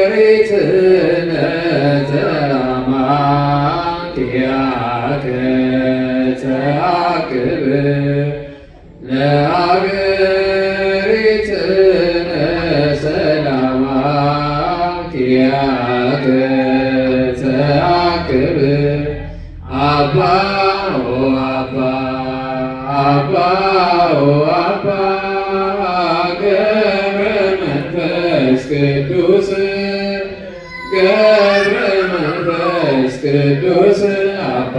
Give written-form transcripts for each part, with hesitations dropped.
ለሀገሪትነ ተአማትያከ ተአቅብ ለሀገሪትነ ሰላማትያከ ተአቅብ አባ አባ አባ አባ ቅዱስ ገብረ መንፈስ ቅዱስ አባ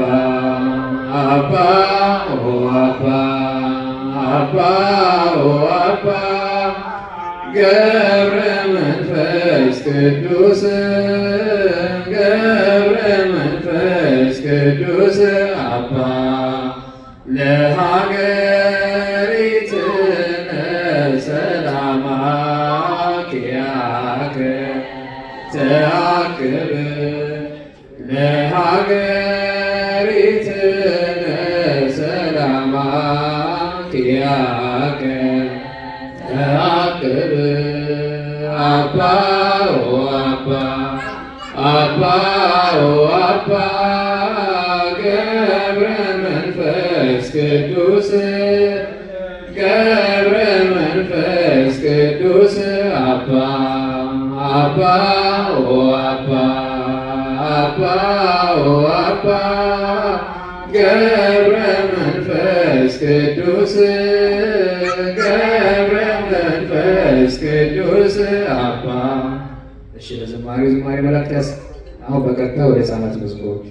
አባ አባ አባ አባ ገብረ መንፈስ ቅዱስ ገብረ መንፈስ ቅዱስ አባ ለሀገሪትነ ሰላማ ኪያከ ተአቅብ ለሀገሪትነ ሰላማ ኪያከ ተአቅብ አባ አባ አባ አባ ገብረ መንፈስ ቅዱስ ገብረ መንፈስ ቅዱስ አባ አባ አባ አባ አባ ገብረ መንፈስ ቅዱስ ገብረ መንፈስ ቅዱስ አባ። እሺ ለዝማሬው ዝማሬ መላእክት ያስ አሁን በቀጥታ ወደ ሕፃናት መዝሙሮች